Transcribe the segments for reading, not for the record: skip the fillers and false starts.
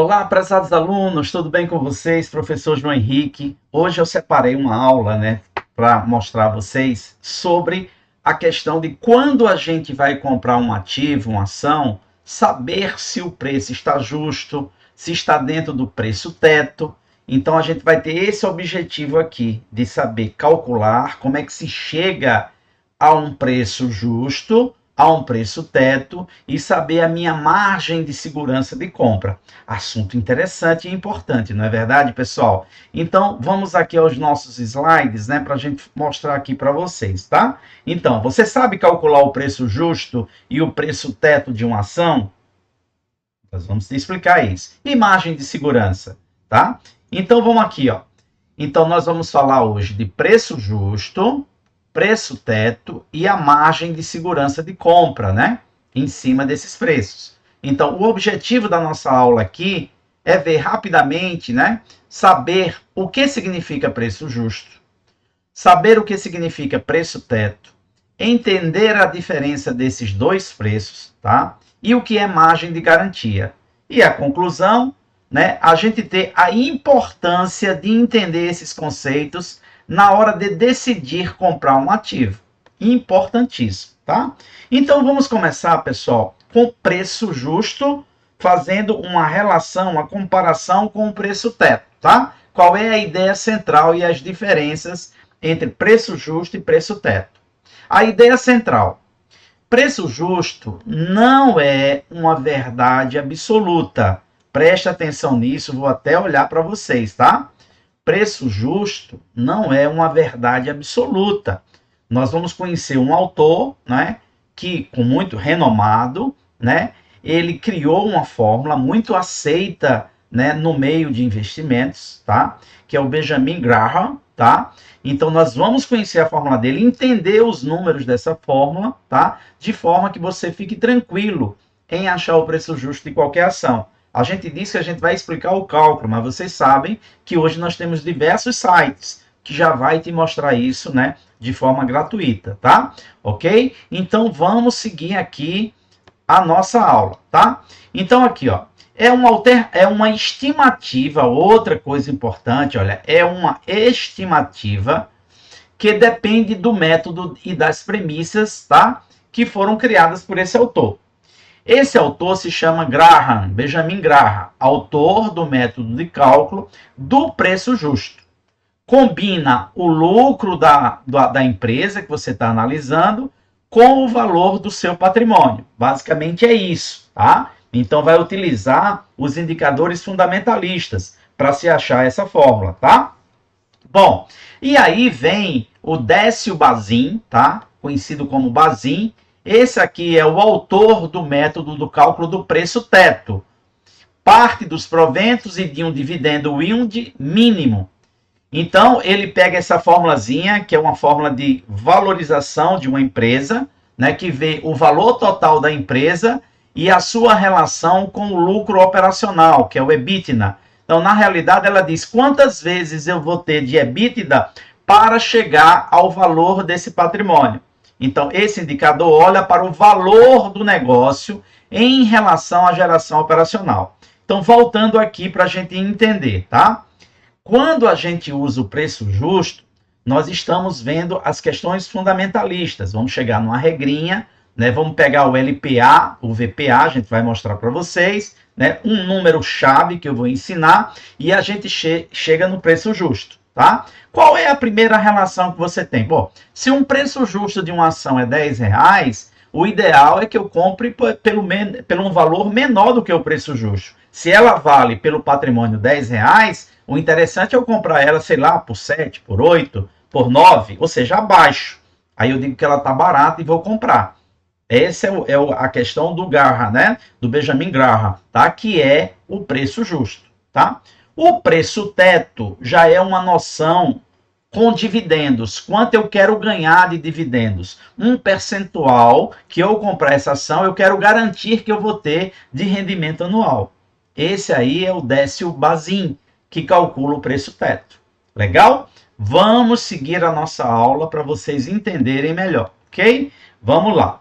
Olá, prezados alunos, tudo bem com vocês? Professor João Henrique. Hoje eu separei uma aula, para mostrar a vocês sobre a questão de quando a gente vai comprar um ativo, uma ação, saber se o preço está justo, se está dentro do preço teto. Então a gente vai ter esse objetivo aqui de saber calcular como é que se chega a um preço justo, a um preço teto e saber a minha margem de segurança de compra. Assunto interessante e importante, não é verdade, pessoal? Então, vamos aqui aos nossos slides, para a gente mostrar aqui para vocês, tá? Então, você sabe calcular o preço justo e o preço teto de uma ação? Nós vamos explicar isso. E margem de segurança, tá? Então, vamos aqui, ó. Então, nós vamos falar hoje de preço justo, preço teto e a margem de segurança de compra, em cima desses preços. Então, o objetivo da nossa aula aqui é ver rapidamente, saber o que significa preço justo, saber o que significa preço teto, entender a diferença desses dois preços, tá? E o que é margem de garantia. E a conclusão, a gente ter a importância de entender esses conceitos na hora de decidir comprar um ativo. Importantíssimo, tá? Então vamos começar, pessoal, com preço justo, fazendo uma relação, uma comparação com o preço teto, tá? Qual é a ideia central e as diferenças entre preço justo e preço teto? A ideia central: preço justo não é uma verdade absoluta. Preste atenção nisso, vou até olhar para vocês, tá? Preço justo não é uma verdade absoluta. Nós vamos conhecer um autor, que com muito renomado, ele criou uma fórmula muito aceita, no meio de investimentos, tá? Que é o Benjamin Graham, tá? Então nós vamos conhecer a fórmula dele, entender os números dessa fórmula, tá? De forma que você fique tranquilo em achar o preço justo de qualquer ação. A gente disse que a gente vai explicar o cálculo, mas vocês sabem que hoje nós temos diversos sites que já vai te mostrar isso, de forma gratuita, tá? Ok? Então vamos seguir aqui a nossa aula, tá? Então aqui, ó, é uma estimativa, outra coisa importante, olha, é uma estimativa que depende do método e das premissas, tá? Que foram criadas por esse autor. Esse autor se chama Graham, Benjamin Graham, autor do método de cálculo do preço justo. Combina o lucro da empresa que você está analisando com o valor do seu patrimônio. Basicamente é isso, tá? Então vai utilizar os indicadores fundamentalistas para se achar essa fórmula, tá? Bom, e aí vem o Décio Bazin, tá? Conhecido como Bazin. Esse aqui é o autor do método do cálculo do preço teto. Parte dos proventos e de um dividendo yield mínimo. Então, ele pega essa formulazinha, que é uma fórmula de valorização de uma empresa, que vê o valor total da empresa e a sua relação com o lucro operacional, que é o EBITDA. Então, na realidade, ela diz quantas vezes eu vou ter de EBITDA para chegar ao valor desse patrimônio. Então, esse indicador olha para o valor do negócio em relação à geração operacional. Então, voltando aqui para a gente entender, tá? Quando a gente usa o preço justo, nós estamos vendo as questões fundamentalistas. Vamos chegar numa regrinha, vamos pegar o LPA, o VPA, a gente vai mostrar para vocês, um número-chave que eu vou ensinar, e a gente chega no preço justo, tá? Qual é a primeira relação que você tem? Bom, se um preço justo de uma ação é R$10, o ideal é que eu compre pelo um valor menor do que o preço justo. Se ela vale pelo patrimônio R$10, o interessante é eu comprar ela, sei lá, por 7, por 8, por 9, ou seja, abaixo. Aí eu digo que ela está barata e vou comprar. Essa é a questão do Graham, do Benjamin Graham, tá? Que é o preço justo, tá? O preço teto já é uma noção com dividendos. Quanto eu quero ganhar de dividendos? Um percentual que eu comprar essa ação, eu quero garantir que eu vou ter de rendimento anual. Esse aí é o Décio Bazin, que calcula o preço teto. Legal? Vamos seguir a nossa aula para vocês entenderem melhor, ok? Vamos lá.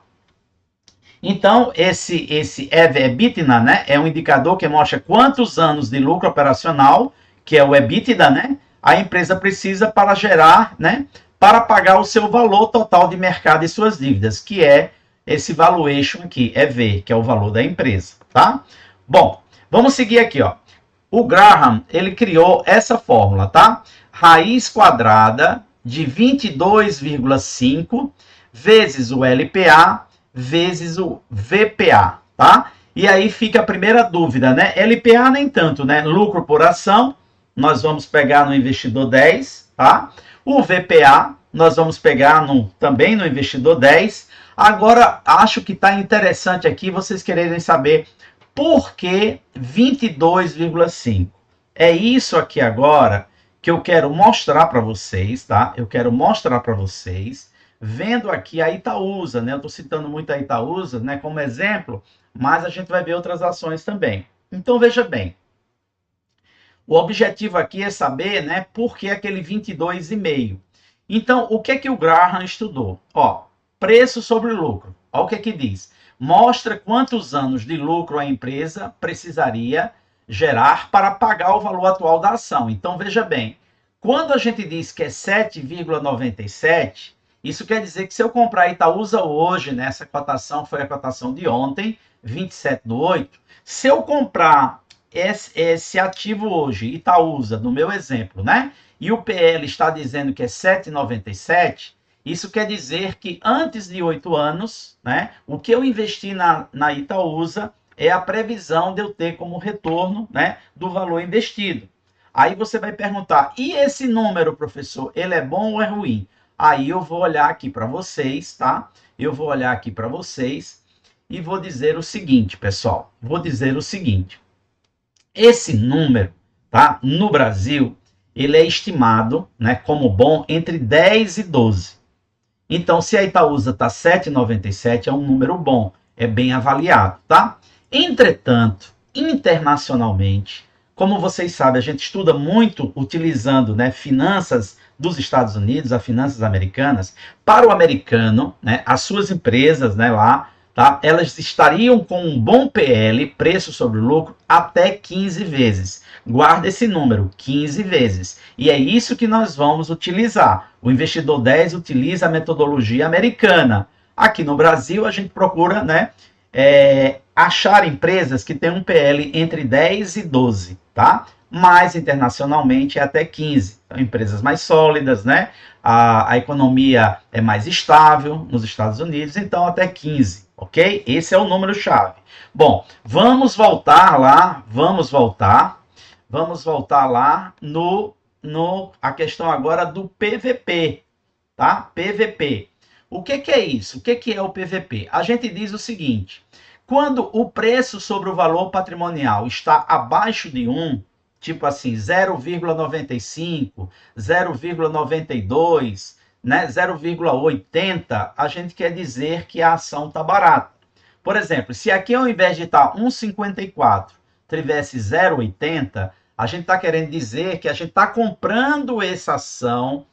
Então, esse EBITDA, né, é um indicador que mostra quantos anos de lucro operacional, que é o EBITDA, né, a empresa precisa para gerar, né, para pagar o seu valor total de mercado e suas dívidas, que é esse valuation aqui, EV, que é o valor da empresa, tá? Bom, vamos seguir aqui, ó. O Graham, ele criou essa fórmula, tá? Raiz quadrada de 22,5 vezes o LPA vezes o VPA, tá? E aí fica a primeira dúvida, né? LPA nem tanto, né? Lucro por ação, nós vamos pegar no investidor 10, tá? O VPA, nós vamos pegar também no investidor 10. Agora, acho que está interessante aqui vocês quererem saber por que 22,5. É isso aqui agora que eu quero mostrar para vocês, tá? Eu quero mostrar para vocês, vendo aqui a Itaúsa, né? Eu estou citando muito a Itaúsa, né, como exemplo, mas a gente vai ver outras ações também. Então, veja bem. O objetivo aqui é saber, né, por que aquele 22,5. Então, o que é que o Graham estudou? Ó, preço sobre lucro. Olha o que é que diz. Mostra quantos anos de lucro a empresa precisaria gerar para pagar o valor atual da ação. Então, veja bem, quando a gente diz que é 7,97, isso quer dizer que se eu comprar a Itaúsa hoje, nessa cotação, foi a cotação de ontem, 27/8, se eu comprar esse ativo hoje, Itaúsa, no meu exemplo, né? E o PL está dizendo que é 7,97, isso quer dizer que antes de 8 anos, né, o que eu investi na Itaúsa é a previsão de eu ter como retorno, né, do valor investido. Aí você vai perguntar, e esse número, professor, ele é bom ou é ruim? Aí eu vou olhar aqui para vocês, tá? Eu vou olhar aqui para vocês e vou dizer o seguinte, pessoal. Vou dizer o seguinte. Esse número, tá, no Brasil, ele é estimado, né, como bom entre 10 e 12. Então, se a Itaúsa está 7,97, é um número bom, é bem avaliado, tá? Entretanto, internacionalmente, como vocês sabem, a gente estuda muito utilizando, né, finanças dos Estados Unidos, as finanças americanas. Para o americano, né, as suas empresas, né, lá, tá, elas estariam com um bom PL, preço sobre lucro, até 15 vezes. Guarda esse número, 15 vezes. E é isso que nós vamos utilizar. O investidor 10 utiliza a metodologia americana. Aqui no Brasil, a gente procura, né, achar empresas que têm um PL entre 10 e 12, tá? Mas internacionalmente é até 15. Então, empresas mais sólidas, né? A economia é mais estável nos Estados Unidos, então até 15, ok? Esse é o número-chave. Bom, vamos voltar lá a questão agora do PVP, tá? PVP. O que é isso? O que é o PVP? A gente diz o seguinte, quando o preço sobre o valor patrimonial está abaixo de 1, tipo assim, 0,95, 0,92, né, 0,80, a gente quer dizer que a ação está barata. Por exemplo, se aqui ao invés de estar 1,54, tivesse 0,80, a gente está querendo dizer que a gente está comprando essa ação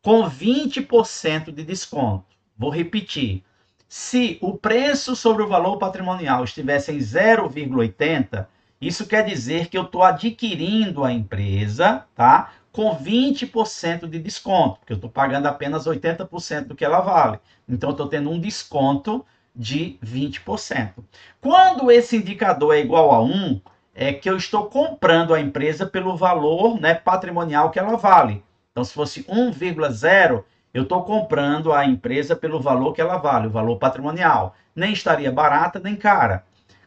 com 20% de desconto. Vou repetir. Se o preço sobre o valor patrimonial estivesse em 0,80, isso quer dizer que eu estou adquirindo a empresa, tá, com 20% de desconto, porque eu estou pagando apenas 80% do que ela vale. Então, eu estou tendo um desconto de 20%. Quando esse indicador é igual a 1, é que eu estou comprando a empresa pelo valor, né, patrimonial que ela vale. Então, se fosse 1,0, eu estou comprando a empresa pelo valor que ela vale, o valor patrimonial. Nem estaria barata, nem cara.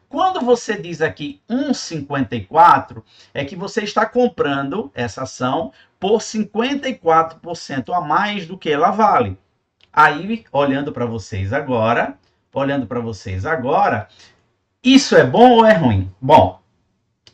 Quando você diz aqui 1,54, é que você está comprando essa ação por 54% a mais do que ela vale. Aí, olhando para vocês agora, isso é bom ou é ruim? Bom,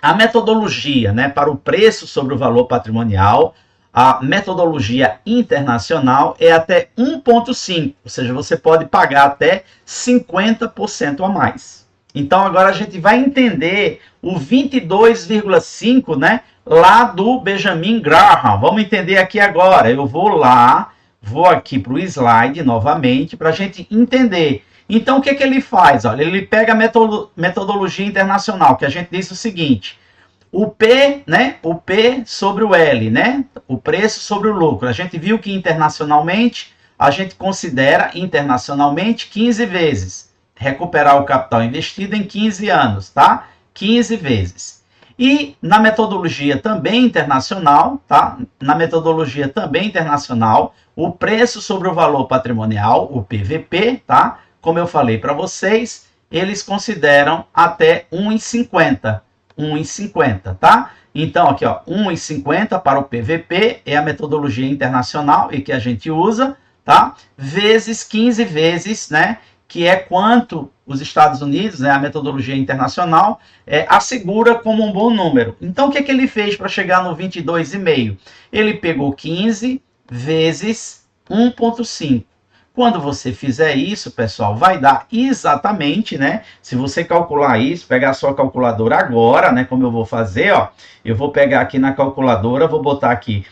a metodologia, né, para o preço sobre o valor patrimonial, a metodologia internacional é até 1,5, ou seja, você pode pagar até 50% a mais. Então, agora a gente vai entender o 22,5, né, lá do Benjamin Graham. Vamos entender aqui agora. Eu vou aqui para o slide novamente para a gente entender Então, o que que ele faz? Olha, ele pega a metodologia internacional, que a gente diz o seguinte: o P, né? O P sobre o L, né? O preço sobre o lucro. A gente viu que internacionalmente, a gente considera internacionalmente 15 vezes. Recuperar o capital investido em 15 anos, tá? 15 vezes. E na metodologia também internacional, tá? Na metodologia também internacional, o preço sobre o valor patrimonial, o PVP, tá? Como eu falei para vocês, eles consideram até 1,50. 1,50, tá? Então, aqui, ó, 1,50 para o PVP é a metodologia internacional e que a gente usa, tá? Vezes 15 vezes, né? Que é quanto os Estados Unidos, né, a metodologia internacional, assegura como um bom número. Então, o que, que ele fez para chegar no 22,5? Ele pegou 15 vezes 1,5. Quando você fizer isso, pessoal, vai dar exatamente, né? Se você calcular isso, pegar a sua calculadora agora, né? Como eu vou fazer, ó. Eu vou pegar aqui na calculadora, vou botar aqui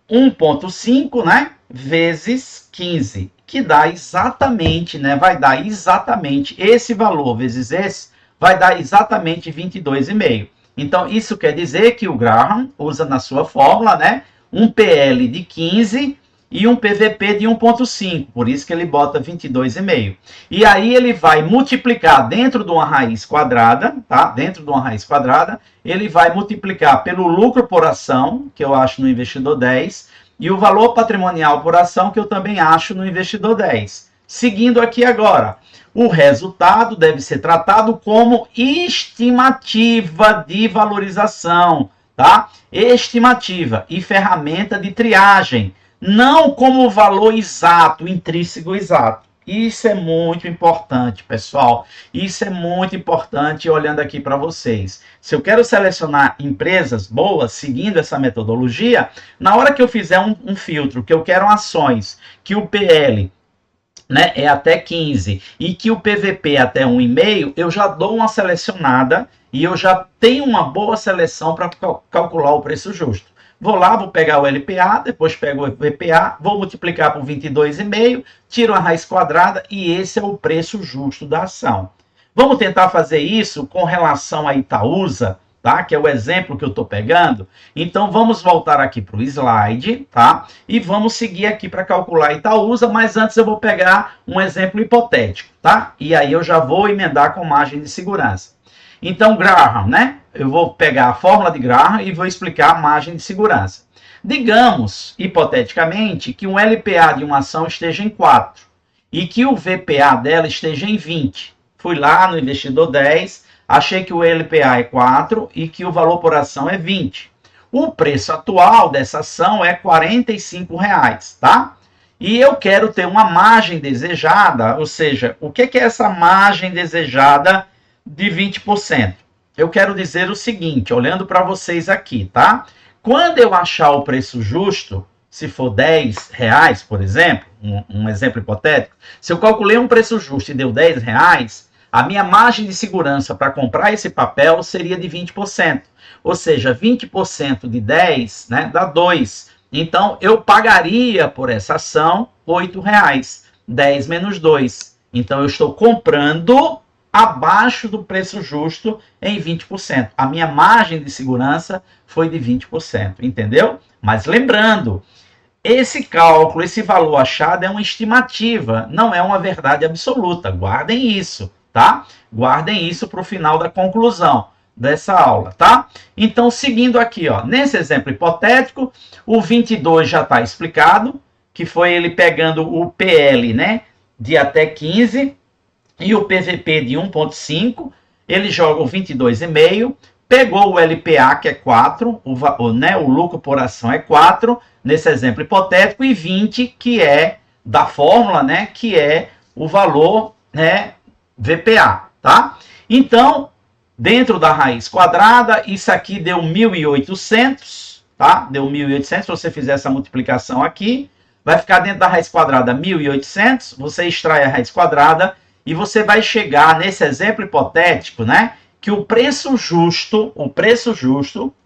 1,5, né? Vezes 15, que dá exatamente, né? Vai dar exatamente esse valor vezes esse, vai dar exatamente 22,5. Então, isso quer dizer que o Graham usa na sua fórmula, né? Um PL de 15 e um PVP de 1,5, por isso que ele bota 22,5. E aí ele vai multiplicar dentro de uma raiz quadrada, tá? Dentro de uma raiz quadrada, ele vai multiplicar pelo lucro por ação, que eu acho no investidor 10, e o valor patrimonial por ação, que eu também acho no investidor 10. Seguindo aqui agora, o resultado deve ser tratado como estimativa de valorização, tá? Estimativa e ferramenta de triagem, não como valor exato, intrínseco exato. Isso é muito importante, pessoal. Isso é muito importante olhando aqui para vocês. Se eu quero selecionar empresas boas seguindo essa metodologia, na hora que eu fizer um filtro, que eu quero ações, que o PL, né, é até 15 e que o PVP é até 1,5, eu já dou uma selecionada e eu já tenho uma boa seleção para calcular o preço justo. Vou lá, vou pegar o LPA, depois pego o VPA, vou multiplicar por 22,5, tiro a raiz quadrada e esse é o preço justo da ação. Vamos tentar fazer isso com relação a Itaúsa, tá? Que é o exemplo que eu estou pegando. Então, vamos voltar aqui para o slide, tá? E vamos seguir aqui para calcular Itaúsa, mas antes eu vou pegar um exemplo hipotético, tá? E aí eu já vou emendar com margem de segurança. Então, Graham, né? Eu vou pegar a fórmula de Graham e vou explicar a margem de segurança. Digamos, hipoteticamente, que um LPA de uma ação esteja em 4 e que o VPA dela esteja em 20. Fui lá no investidor 10, achei que o LPA é 4 e que o valor por ação é 20. O preço atual dessa ação é R$ 45, tá? E eu quero ter uma margem desejada, ou seja, o que é essa margem desejada de 20%? Eu quero dizer o seguinte, olhando para vocês aqui, tá? Quando eu achar o preço justo, se for R$10, por exemplo, um exemplo hipotético, se eu calculei um preço justo e deu R$10, a minha margem de segurança para comprar esse papel seria de 20%. Ou seja, 20% de 10, né, dá 2. Então, eu pagaria por essa ação R$8. 10 menos 2. Então, eu estou comprando abaixo do preço justo em 20%. A minha margem de segurança foi de 20%, entendeu? Mas lembrando, esse cálculo, esse valor achado é uma estimativa, não é uma verdade absoluta. Guardem isso, tá? Guardem isso para o final da conclusão dessa aula, tá? Então, seguindo aqui, ó, nesse exemplo hipotético, o 22 já está explicado, que foi ele pegando o PL, né, de até 15, e o PVP de 1,5, ele joga o 22,5, pegou o LPA, que é 4, o lucro por ação é 4, nesse exemplo hipotético, e 20, que é da fórmula, né, que é o valor, né, VPA, tá? Então, dentro da raiz quadrada, isso aqui deu 1.800, tá? Deu 1.800, se você fizer essa multiplicação aqui, vai ficar dentro da raiz quadrada 1.800, você extrai a raiz quadrada, e você vai chegar nesse exemplo hipotético, né, que o preço justo,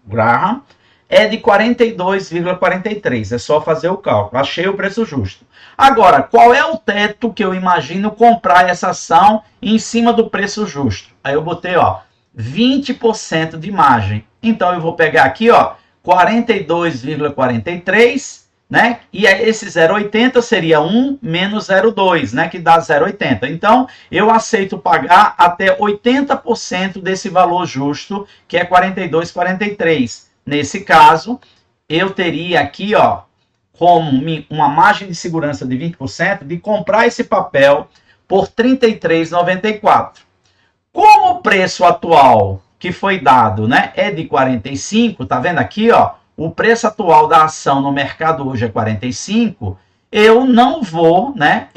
Graham, é de 42,43. É só fazer o cálculo. Achei o preço justo. Agora, qual é o teto que eu imagino comprar essa ação em cima do preço justo? Aí eu botei, ó, 20% de margem. Então eu vou pegar aqui, ó, 42,43, né? E esse 0,80 seria 1 menos 0,2, né? Que dá 0,80. Então, eu aceito pagar até 80% desse valor justo, que é 42,43. Nesse caso, eu teria aqui, ó, como uma margem de segurança de 20% de comprar esse papel por R$ 33,94. Como o preço atual que foi dado, né, é de 45, tá vendo aqui, ó, o preço atual da ação no mercado hoje é 45, eu não vou, né,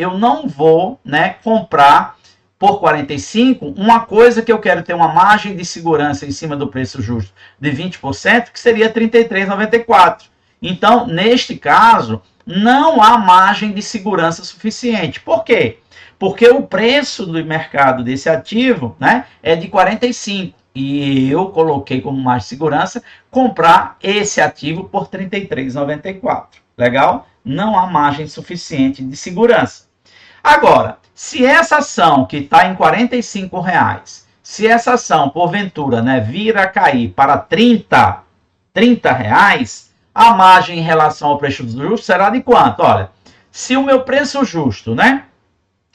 comprar por 45 uma coisa que eu quero ter uma margem de segurança em cima do preço justo de 20%, que seria R$ 33,94. Então, neste caso, não há margem de segurança suficiente. Por quê? Porque o preço do mercado desse ativo, né, é de 45. E eu coloquei como margem de segurança comprar esse ativo por R$ 33,94. Legal? Não há margem suficiente de segurança. Agora, se essa ação que está em R$ 45, se essa ação, porventura, né, vir a cair para R$ 30 reais, a margem em relação ao preço justo será de quanto? Olha, se o meu preço justo, né,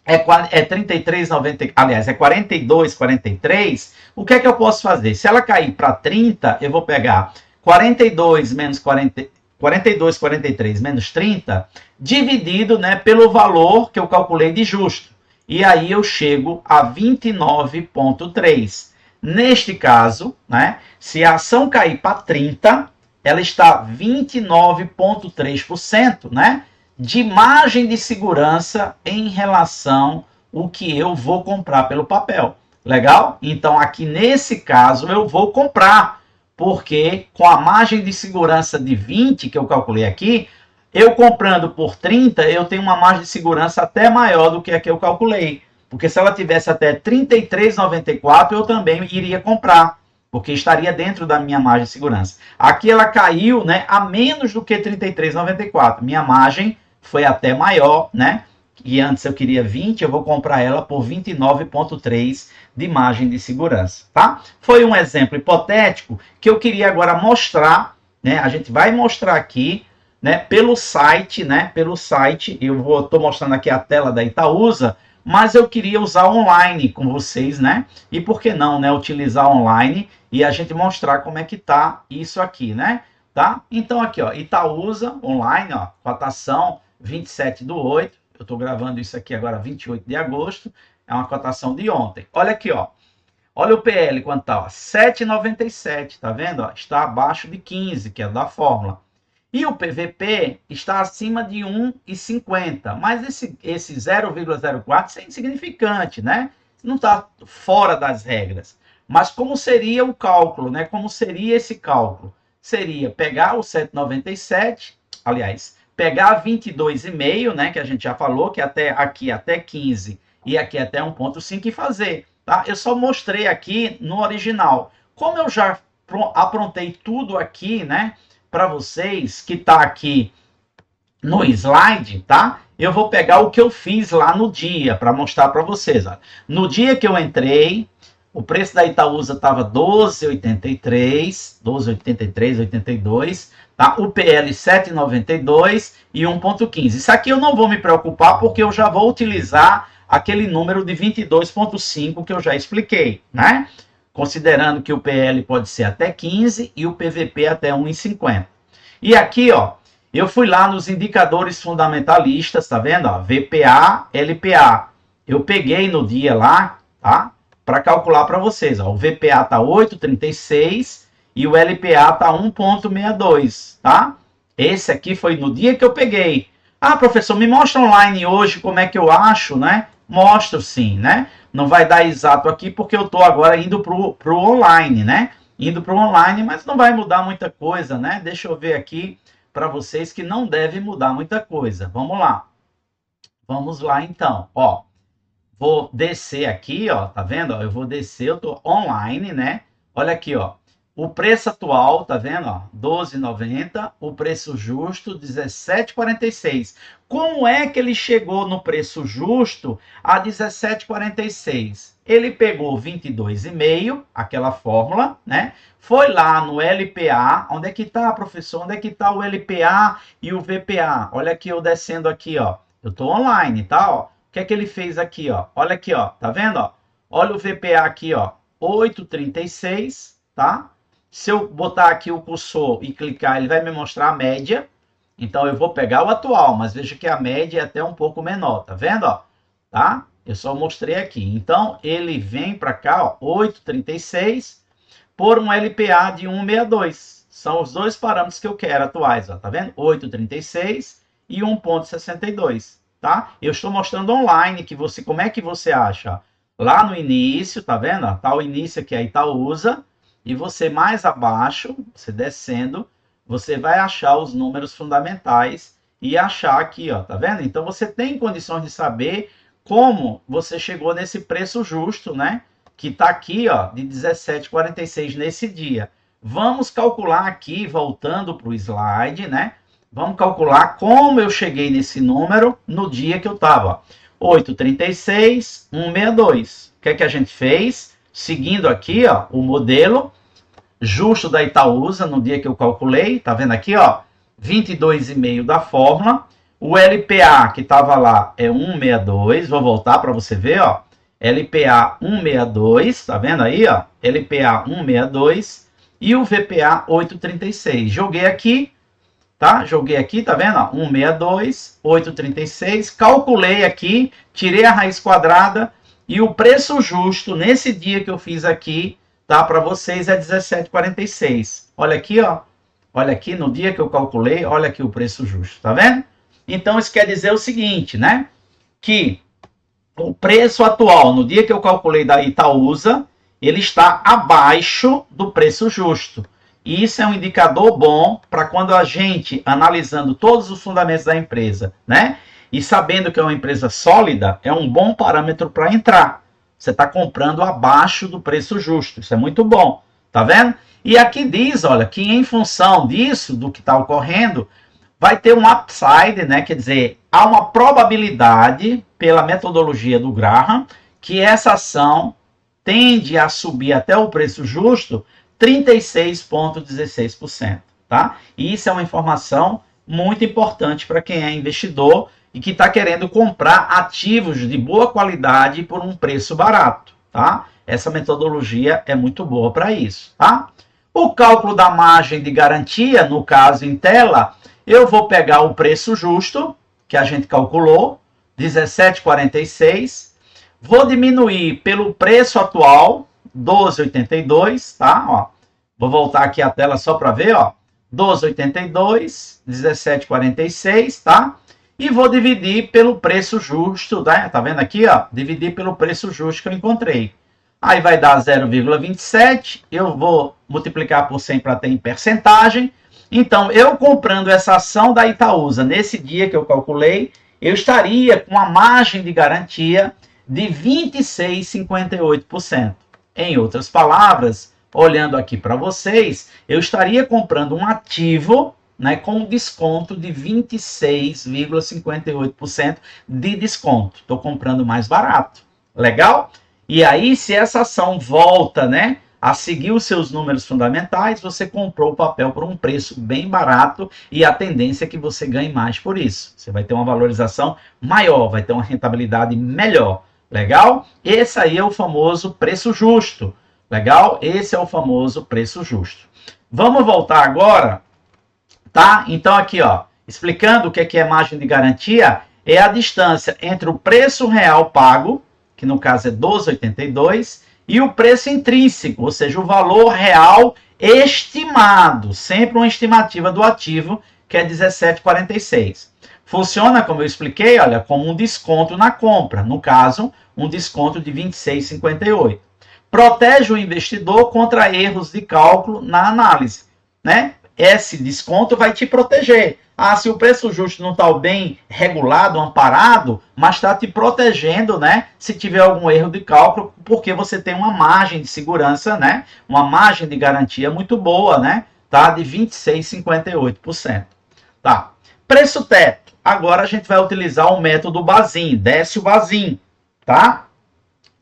é 33,90, aliás, é 42,43, o que é que eu posso fazer? Se ela cair para 30, eu vou pegar 42 menos 42,43 menos 30, dividido, né, pelo valor que eu calculei de justo. E aí eu chego a 29,3. Neste caso, né, se a ação cair para 30, ela está 29,3%, né, de margem de segurança em relação ao que eu vou comprar pelo papel. Legal? Então, aqui nesse caso, eu vou comprar, porque com a margem de segurança de 20, que eu calculei aqui, eu comprando por 30, eu tenho uma margem de segurança até maior do que a que eu calculei. Porque se ela tivesse até 33,94, eu também iria comprar, porque estaria dentro da minha margem de segurança. Aqui ela caiu, né, a menos do que 33,94. Minha margem foi até maior, né? E antes eu queria 20, eu vou comprar ela por 29,3 de margem de segurança, tá? Foi um exemplo hipotético que eu queria agora mostrar, né? A gente vai mostrar aqui, né, pelo site, né? Pelo site, tô mostrando aqui a tela da Itaúsa, mas eu queria usar online com vocês, né? E por que não, né, utilizar online e a gente mostrar como é que tá isso aqui, né? Tá? Então aqui, ó, Itaúsa online, ó, cotação 27/8. Eu estou gravando isso aqui agora 28 de agosto. É uma cotação de ontem. Olha aqui, ó. Olha o PL quanto tá, ó, 7,97, tá vendo? Ó, está abaixo de 15, que é da fórmula. E o PVP está acima de 1,50, mas esse 0,04 é insignificante, né? Não está fora das regras. Mas como seria o cálculo, né? Como seria esse cálculo? Seria pegar o 7,97, aliás, pegar 22,5, né, que a gente já falou, que até aqui até 15 e aqui até 1,5 e fazer, tá? Eu só mostrei aqui no original. Como eu já aprontei tudo aqui, né, para vocês, que tá aqui no slide, tá? Eu vou pegar o que eu fiz lá no dia para mostrar para vocês, ó. No dia que eu entrei, o preço da Itaúsa estava 12,83, 12,83, 82, tá? O PL 7,92 e 1,15. Isso aqui eu não vou me preocupar porque eu já vou utilizar aquele número de 22,5 que eu já expliquei, né? Considerando que o PL pode ser até 15 e o PVP até 1,50. E aqui, ó, eu fui lá nos indicadores fundamentalistas, tá vendo? Ó, VPA, LPA. Eu peguei no dia lá, tá? Para calcular para vocês, ó. O VPA tá 8,36 e o LPA tá 1,62, tá? Esse aqui foi no dia que eu peguei. Ah, professor, me mostra online hoje como é que eu acho, né? Mostro sim, né? Não vai dar exato aqui porque eu tô agora indo pro online, né? Indo pro online, mas não vai mudar muita coisa, né? Deixa eu ver aqui para vocês que não deve mudar muita coisa. Vamos lá. Vamos lá então, ó. Vou descer aqui, ó, tá vendo? Eu vou descer, eu tô online, né? Olha aqui, ó. o preço atual, tá vendo? Ó, 12,90, o preço justo 17,46. Como é que ele chegou no preço justo a 17,46? Ele pegou 22,5, aquela fórmula, né? Foi lá no LPA. Onde é que tá, professor? Onde é que tá o LPA e o VPA? Olha aqui eu descendo aqui, ó. Eu tô online, tá? Ó. O que é que ele fez aqui, ó? Olha aqui, ó. Tá vendo, ó? Olha o VPA aqui, ó. 8,36, tá? Se eu botar aqui o cursor e clicar, ele vai me mostrar a média. Então, eu vou pegar o atual, mas veja que a média é até um pouco menor, tá vendo? Ó? Tá? Eu só mostrei aqui. Então, ele vem para cá, ó, 8,36 por um LPA de 1,62. São os dois parâmetros que eu quero atuais, ó, tá vendo? 8,36 e 1,62, tá? Eu estou mostrando online que você, como é que você acha? Lá no início, tá vendo? Ó, tá o início aqui, a Itaúsa. E você mais abaixo, você descendo, você vai achar os números fundamentais e achar aqui, ó, tá vendo? Então você tem condições de saber como você chegou nesse preço justo, né? Que tá aqui, ó, de 17,46 nesse dia. Vamos calcular aqui, voltando para o slide, né? Vamos calcular como eu cheguei nesse número no dia que eu tava, ó. 8,36, 1,62. O que é que a gente fez? Seguindo aqui, ó, o modelo justo da Itaúsa, no dia que eu calculei, tá vendo aqui, ó, 22,5 da fórmula. O LPA que estava lá é 1,62, vou voltar para você ver, ó, LPA 1,62, tá vendo aí, ó, LPA 1,62 e o VPA 8,36. Joguei aqui, tá? Joguei aqui, tá vendo, ó, 1,62, 8,36, calculei aqui, tirei a raiz quadrada e o preço justo nesse dia que eu fiz aqui, tá, para vocês é 17,46. Olha aqui, ó. Olha aqui no dia que eu calculei, olha aqui o preço justo, tá vendo? Então isso quer dizer o seguinte, né? Que o preço atual no dia que eu calculei da Itaúsa, ele está abaixo do preço justo. E isso é um indicador bom para quando a gente, analisando todos os fundamentos da empresa, né? E sabendo que é uma empresa sólida, é um bom parâmetro para entrar. Você está comprando abaixo do preço justo. Isso é muito bom. Tá vendo? E aqui diz, olha, que em função disso, do que está ocorrendo, vai ter um upside, né? Quer dizer, há uma probabilidade, pela metodologia do Graham, que essa ação tende a subir até o preço justo 36,16%. Tá? E isso é uma informação muito importante para quem é investidor e que está querendo comprar ativos de boa qualidade por um preço barato, tá? Essa metodologia é muito boa para isso, tá? O cálculo da margem de garantia, no caso em tela, eu vou pegar o preço justo, que a gente calculou, 17,46, vou diminuir pelo preço atual, 12,82, tá? Ó, vou voltar aqui a tela só para ver, ó, 12,82, 17,46, tá? E vou dividir pelo preço justo, né? Tá vendo aqui, ó? Dividir pelo preço justo que eu encontrei. Aí vai dar 0,27. Eu vou multiplicar por 100 para ter em percentagem. Então, eu comprando essa ação da Itaúsa nesse dia que eu calculei, eu estaria com uma margem de garantia de 26,58%. Em outras palavras, olhando aqui para vocês, eu estaria comprando um ativo, né, com um desconto de 26,58% de desconto. Estou comprando mais barato. Legal? E aí, se essa ação volta, né, a seguir os seus números fundamentais, você comprou o papel por um preço bem barato e a tendência é que você ganhe mais por isso. Você vai ter uma valorização maior, vai ter uma rentabilidade melhor. Legal? Esse aí é o famoso preço justo. Legal? Esse é o famoso preço justo. Vamos voltar agora, tá? Então aqui, ó, explicando o que é margem de garantia, é a distância entre o preço real pago, que no caso é 12,82, e o preço intrínseco, ou seja, o valor real estimado, sempre uma estimativa do ativo, que é 17,46. Funciona, como eu expliquei, olha, como um desconto na compra, no caso, um desconto de 26,58. Protege o investidor contra erros de cálculo na análise, né? esse desconto vai te proteger. Ah, se o preço justo não está bem regulado, amparado, mas está te protegendo, né? Se tiver algum erro de cálculo, porque você tem uma margem de segurança, né? Uma margem de garantia muito boa, né? Tá? De 26,58%. Tá. Preço teto. Agora a gente vai utilizar o método Bazin, desce o Bazin, tá?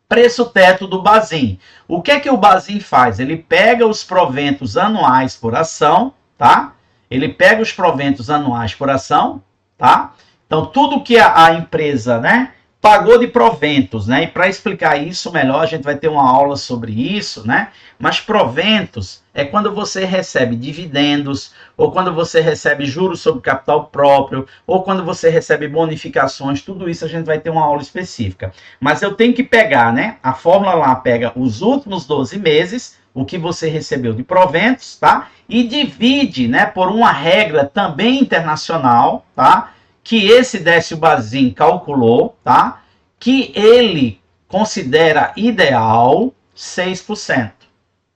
Preço teto do Bazin. O que é que o Bazin faz? Ele pega os proventos anuais por ação, tá? Ele pega os proventos anuais por ação, tá? Então, tudo que a empresa, né, pagou de proventos, né? E para explicar isso melhor, a gente vai ter uma aula sobre isso, né? Mas proventos é quando você recebe dividendos, ou quando você recebe juros sobre capital próprio, ou quando você recebe bonificações, tudo isso a gente vai ter uma aula específica. Mas eu tenho que pegar, né? A fórmula lá pega os últimos 12 meses, o que você recebeu de proventos, tá? E divide, né, por uma regra também internacional, tá? Que esse Décio Bazin calculou, tá? Que ele considera ideal 6%.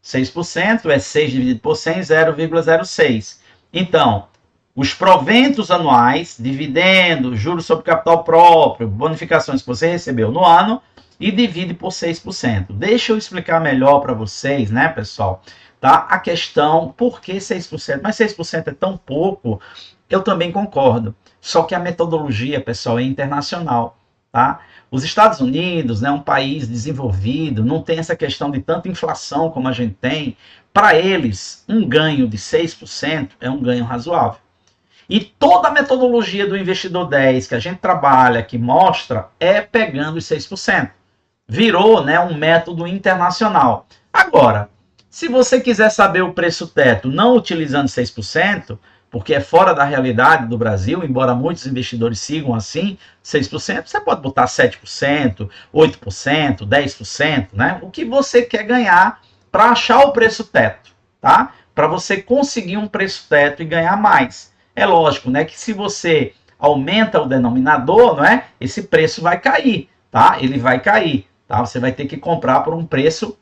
6% é 6 dividido por 100, 0,06. Então, os proventos anuais, dividendos, juros sobre capital próprio, bonificações que você recebeu no ano, e divide por 6%. Deixa eu explicar melhor para vocês, né, pessoal, tá? A questão, por que 6%? Mas 6% é tão pouco, eu também concordo. Só que a metodologia, pessoal, é internacional, tá? Os Estados Unidos, né, um país desenvolvido, não tem essa questão de tanta inflação como a gente tem. Para eles, um ganho de 6% é um ganho razoável. E toda a metodologia do Investidor 10 que a gente trabalha, que mostra, é pegando os 6%. Virou, né, um método internacional. Agora, se você quiser saber o preço teto não utilizando 6%, porque é fora da realidade do Brasil, embora muitos investidores sigam assim, 6%, você pode botar 7%, 8%, 10%, né? O que você quer ganhar para achar o preço teto, tá? Para você conseguir um preço teto e ganhar mais. É lógico, né, que se você aumenta o denominador, não é? Esse preço vai cair, tá? Ele vai cair, tá? Você vai ter que comprar por um preço,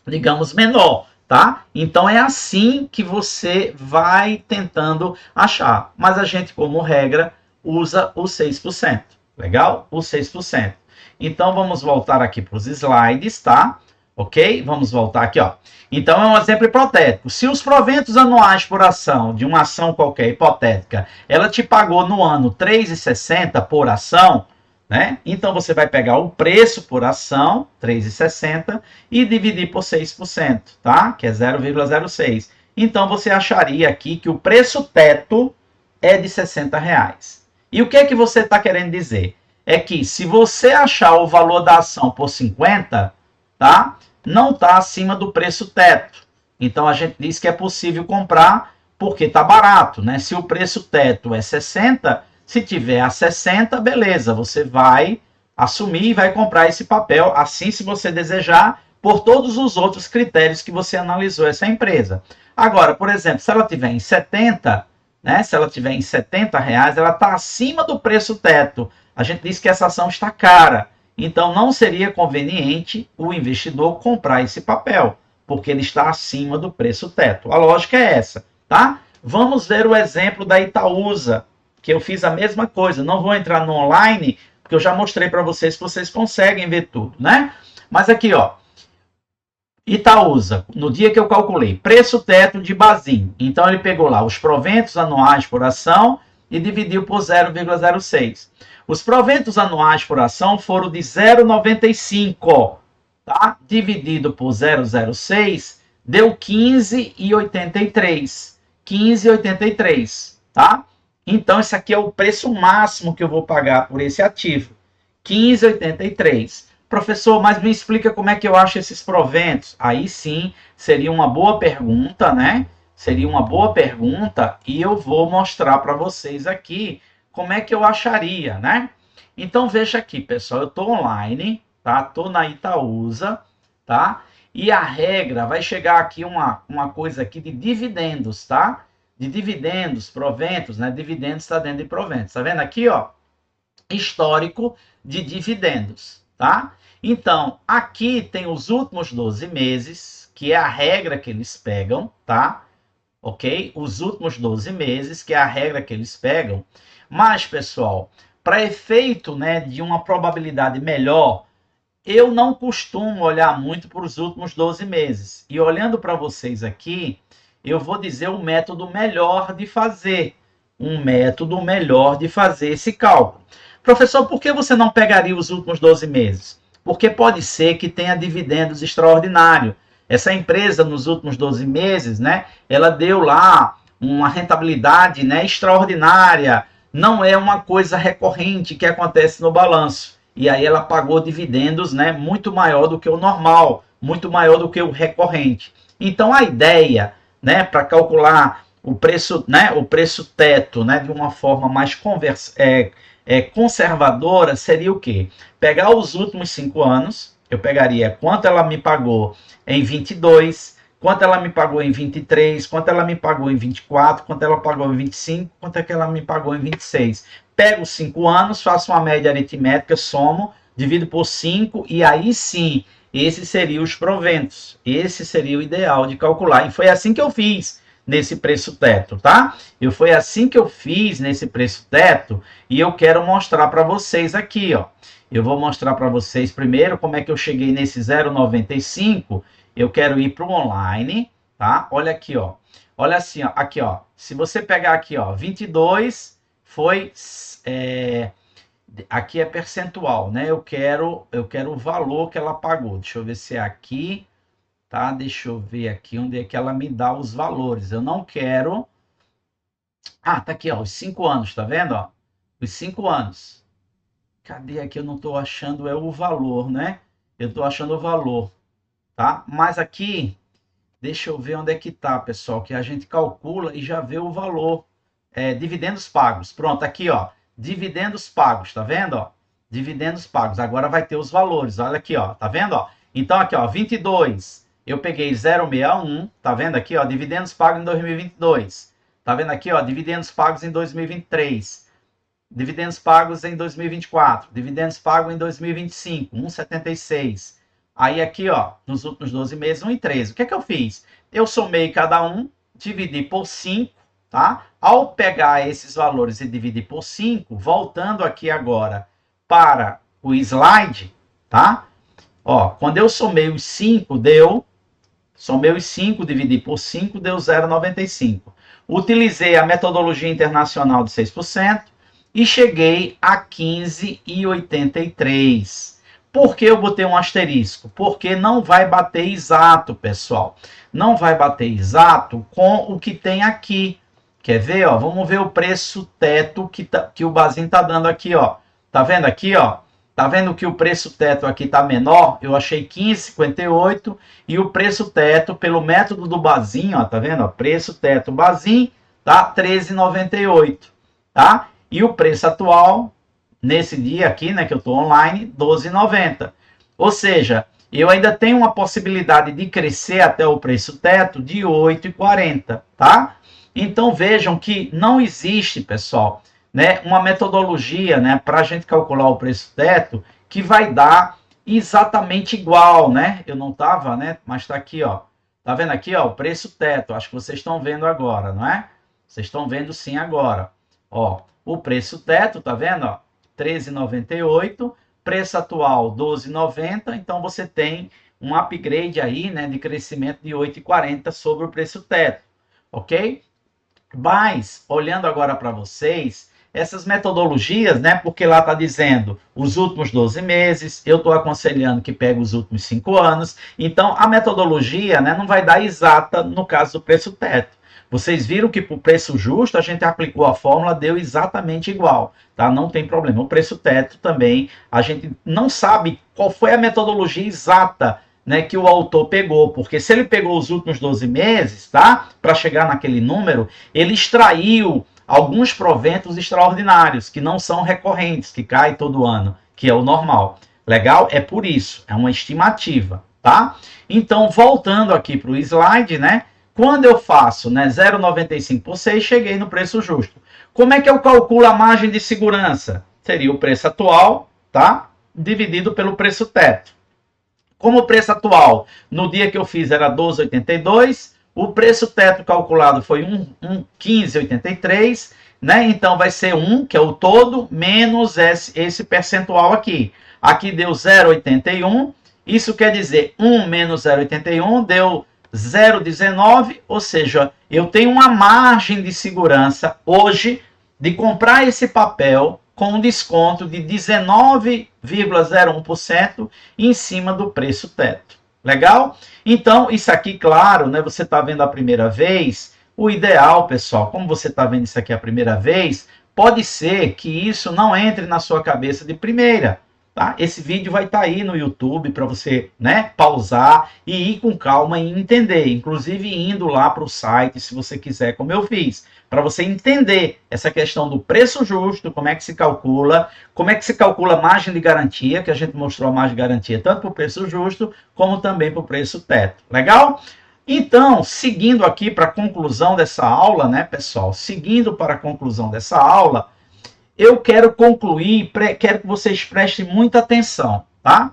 digamos, menor, tá? Então é assim que você vai tentando achar. Mas a gente, como regra, usa o 6%. Legal? O 6%. Então vamos voltar aqui para os slides, tá? Ok? Vamos voltar aqui, ó. Então é um exemplo hipotético. Se os proventos anuais por ação, de uma ação qualquer hipotética, ela te pagou no ano R$ 3,60 por ação, né? Então você vai pegar o preço por ação, 3,60, e dividir por 6%, tá? Que é 0,06. Então você acharia aqui que o preço teto é de R$ 60 reais. E o que é que você está querendo dizer? É que se você achar o valor da ação por 50, tá? Não está acima do preço teto. Então a gente diz que é possível comprar porque está barato, né? Se o preço teto é 60, se tiver a 60, beleza, você vai assumir e vai comprar esse papel, assim se você desejar, por todos os outros critérios que você analisou essa empresa. Agora, por exemplo, se ela tiver em 70, né? Se ela tiver em 70 reais, ela está acima do preço teto. A gente diz que essa ação está cara. Então não seria conveniente o investidor comprar esse papel, porque ele está acima do preço teto. A lógica é essa, tá? Vamos ver o exemplo da Itaúsa, que eu fiz a mesma coisa. Não vou entrar no online, porque eu já mostrei para vocês que vocês conseguem ver tudo, né? Mas aqui, ó, Itaúsa, no dia que eu calculei, preço teto de Bazin. Então ele pegou lá os proventos anuais por ação e dividiu por 0,06. Os proventos anuais por ação foram de 0,95, tá? Dividido por 0,06 deu 15,83. 15,83, tá? Então esse aqui é o preço máximo que eu vou pagar por esse ativo. 15,83. Professor, mas me explica como é que eu acho esses proventos? Aí sim, seria uma boa pergunta, né? Seria uma boa pergunta e eu vou mostrar para vocês aqui como é que eu acharia, né? Então veja aqui, pessoal, eu estou online, tá? Estou na Itaúsa, tá? E a regra vai chegar aqui uma coisa aqui de dividendos, tá? De dividendos, proventos, né? Dividendos está dentro de proventos. Tá vendo aqui, ó? Histórico de dividendos, tá? Então, aqui tem os últimos 12 meses, que é a regra que eles pegam, tá? ok? Os últimos 12 meses, que é a regra que eles pegam. Mas, pessoal, para efeito, né, de uma probabilidade melhor, eu não costumo olhar muito para os últimos 12 meses. E olhando para vocês aqui, eu vou dizer o método melhor de fazer. Um método melhor de fazer esse cálculo. Professor, por que você não pegaria os últimos 12 meses? Porque pode ser que tenha dividendos extraordinários. Essa empresa, nos últimos 12 meses, né, ela deu lá uma rentabilidade, né, extraordinária. Não é uma coisa recorrente que acontece no balanço. E aí ela pagou dividendos, né, muito maior do que o normal, muito maior do que o recorrente. Então a ideia, né, para calcular o preço, né, o preço teto, né, de uma forma mais conservadora seria o quê? Pegar os últimos 5 anos, eu pegaria quanto ela me pagou em 22, quanto ela me pagou em 23, quanto ela me pagou em 24, quanto ela pagou em 25, quanto é que ela me pagou em 26. Pego os 5 anos, faço uma média aritmética, somo, divido por 5 e aí sim, esses seriam os proventos. Esse seria o ideal de calcular. E foi assim que eu fiz nesse preço teto, tá? Foi assim que eu fiz nesse preço teto e eu quero mostrar para vocês aqui, ó. Eu vou mostrar para vocês primeiro como é que eu cheguei nesse 0,95. Eu quero ir para o online, tá? Olha aqui, ó. Olha assim, ó. Aqui, ó. Se você pegar aqui, ó, 22 foi... aqui é percentual, né? Eu quero o valor que ela pagou. Deixa eu ver se é aqui, tá? Deixa eu ver aqui onde é que ela me dá os valores. Eu não quero... Ah, tá aqui, ó, os 5 anos, tá vendo, ó? Os 5 anos. Cadê aqui? Eu não tô achando o valor, né? Eu tô achando o valor, tá? Mas aqui, deixa eu ver onde é que tá, pessoal, que a gente calcula e já vê o valor. Dividendos pagos. Pronto, aqui, ó. Dividendos pagos, tá vendo, ó? Dividendos pagos. Agora vai ter os valores. Olha aqui, ó. Tá vendo, ó? Então aqui, ó, 22. Eu peguei 0,61, tá vendo aqui, ó, dividendos pagos em 2022. Tá vendo aqui, ó, dividendos pagos em 2023. Dividendos pagos em 2024. Dividendos pagos em 2025, 1,76. Aí aqui, ó, nos últimos 12 meses, 1,13. O que é que eu fiz? Eu somei cada um, dividi por 5, tá? Ao pegar esses valores e dividir por 5, voltando aqui agora para o slide, tá? Ó, quando eu somei os 5, somei os 5, dividi por 5, deu 0,95. Utilizei a metodologia internacional de 6% e cheguei a 15,83. Por que eu botei um asterisco? Porque não vai bater exato, pessoal. Não vai bater exato com o que tem aqui. Quer ver? Ó? Vamos ver o preço teto que o Bazin está dando aqui. Ó. Tá vendo aqui? Ó? Tá vendo que o preço teto aqui está menor? Eu achei 15,58 e o preço teto pelo método do Bazin, ó, tá vendo? Ó, preço teto Bazin tá 13,98, tá? E o preço atual nesse dia aqui, né, que eu estou online, 12,90. Ou seja, eu ainda tenho uma possibilidade de crescer até o preço teto de 8,40, tá? Então vejam que não existe, pessoal, né, uma metodologia, né, para a gente calcular o preço teto que vai dar exatamente igual, né? Eu não estava, né? Mas está aqui, ó. Tá vendo aqui, ó, o preço teto? Acho que vocês estão vendo agora, não é? Vocês estão vendo sim agora. Ó, o preço teto, tá vendo, ó? 13,98, preço atual 12,90, então você tem um upgrade aí, né, de crescimento de 8,40 sobre o preço teto, ok? Mas, olhando agora para vocês, essas metodologias, né, porque lá está dizendo os últimos 12 meses, eu estou aconselhando que pegue os últimos 5 anos, então a metodologia, né, não vai dar exata no caso do preço teto. Vocês viram que para o preço justo a gente aplicou a fórmula, deu exatamente igual, tá? Não tem problema. O preço teto também, a gente não sabe qual foi a metodologia exata, né, que o autor pegou, porque se ele pegou os últimos 12 meses, tá? Para chegar naquele número, ele extraiu alguns proventos extraordinários, que não são recorrentes, que caem todo ano, que é o normal. Legal? É por isso, é uma estimativa, tá? Então, voltando aqui para o slide, né? Quando eu faço, né, 0,95 por 6, cheguei no preço justo. Como é que eu calculo a margem de segurança? Seria o preço atual, tá? Dividido pelo preço teto. Como o preço atual, no dia que eu fiz, era 12,82, O preço teto calculado foi 15,83, né? Então vai ser 1, que é o todo, menos esse percentual aqui. Aqui deu 0,81. Isso quer dizer 1 menos 0,81 deu 0,19, ou seja, eu tenho uma margem de segurança hoje de comprar esse papel com um desconto de 19,01% em cima do preço teto. Legal? Então, isso aqui, claro, né, você está vendo a primeira vez, o ideal, pessoal, como você está vendo isso aqui a primeira vez, pode ser que isso não entre na sua cabeça de primeira. Tá? Esse vídeo vai estar aí no YouTube para você, né, pausar e ir com calma e entender, inclusive indo lá para o site, se você quiser, como eu fiz, para você entender essa questão do preço justo, como é que se calcula a margem de garantia, que a gente mostrou a margem de garantia tanto para o preço justo, como também para o preço teto. Legal? Então, seguindo aqui para a conclusão dessa aula, né, pessoal? Seguindo para a conclusão dessa aula, eu quero concluir, quero que vocês prestem muita atenção, tá?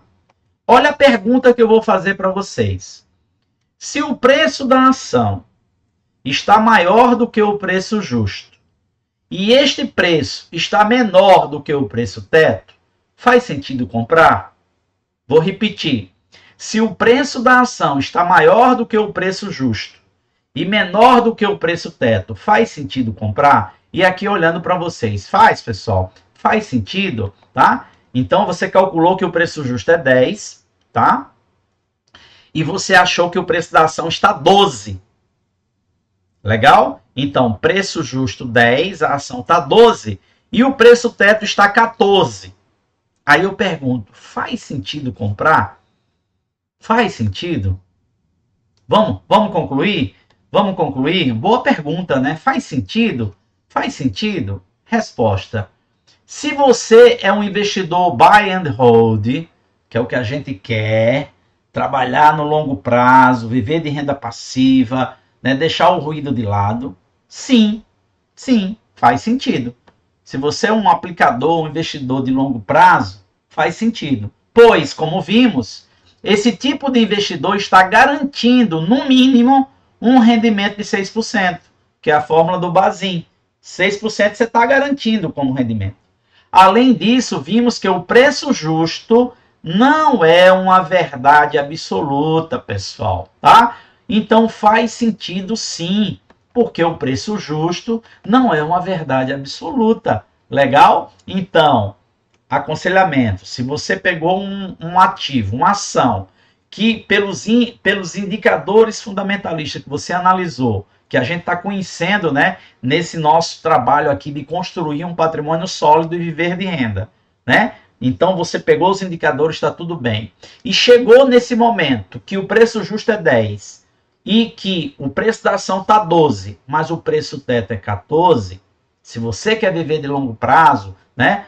Olha a pergunta que eu vou fazer para vocês. Se o preço da ação está maior do que o preço justo e este preço está menor do que o preço teto, faz sentido comprar? Vou repetir. Se o preço da ação está maior do que o preço justo e menor do que o preço teto, faz sentido comprar? E aqui olhando para vocês, faz, pessoal? Faz sentido, tá? Então você calculou que o preço justo é 10, tá? E você achou que o preço da ação está 12. Legal? Então, preço justo 10, a ação está 12 e o preço teto está 14. Aí eu pergunto, faz sentido comprar? Faz sentido? Vamos concluir? Vamos concluir? Boa pergunta, né? Faz sentido? Faz sentido? Resposta. Se você é um investidor buy and hold, que é o que a gente quer, trabalhar no longo prazo, viver de renda passiva, né, deixar o ruído de lado, sim, faz sentido. Se você é um aplicador, um investidor de longo prazo, faz sentido. Pois, como vimos, esse tipo de investidor está garantindo, no mínimo, um rendimento de 6%, que é a fórmula do Bazin. 6% você está garantindo como rendimento. Além disso, vimos que o preço justo não é uma verdade absoluta, pessoal, tá? Então faz sentido sim, porque o preço justo não é uma verdade absoluta. Legal? Então, aconselhamento, se você pegou um ativo, uma ação, que pelos indicadores fundamentalistas que você analisou, que a gente está conhecendo, né, nesse nosso trabalho aqui de construir um patrimônio sólido e viver de renda, né? Então você pegou os indicadores, está tudo bem. E chegou nesse momento que o preço justo é 10 e que o preço da ação está 12, mas o preço teto é 14, se você quer viver de longo prazo, né,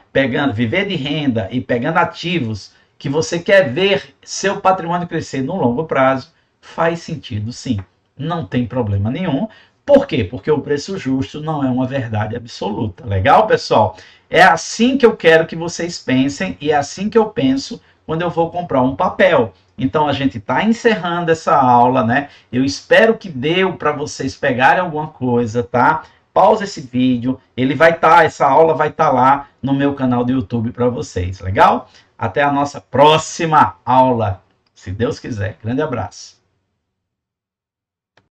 viver de renda e pegando ativos que você quer ver seu patrimônio crescer no longo prazo, faz sentido sim. Não tem problema nenhum. Por quê? Porque o preço justo não é uma verdade absoluta. Legal, pessoal? É assim que eu quero que vocês pensem e é assim que eu penso quando eu vou comprar um papel. Então a gente está encerrando essa aula, né? Eu espero que deu para vocês pegarem alguma coisa, tá? Pausa esse vídeo, essa aula vai estar lá no meu canal do YouTube para vocês, legal? Até a nossa próxima aula, se Deus quiser. Grande abraço.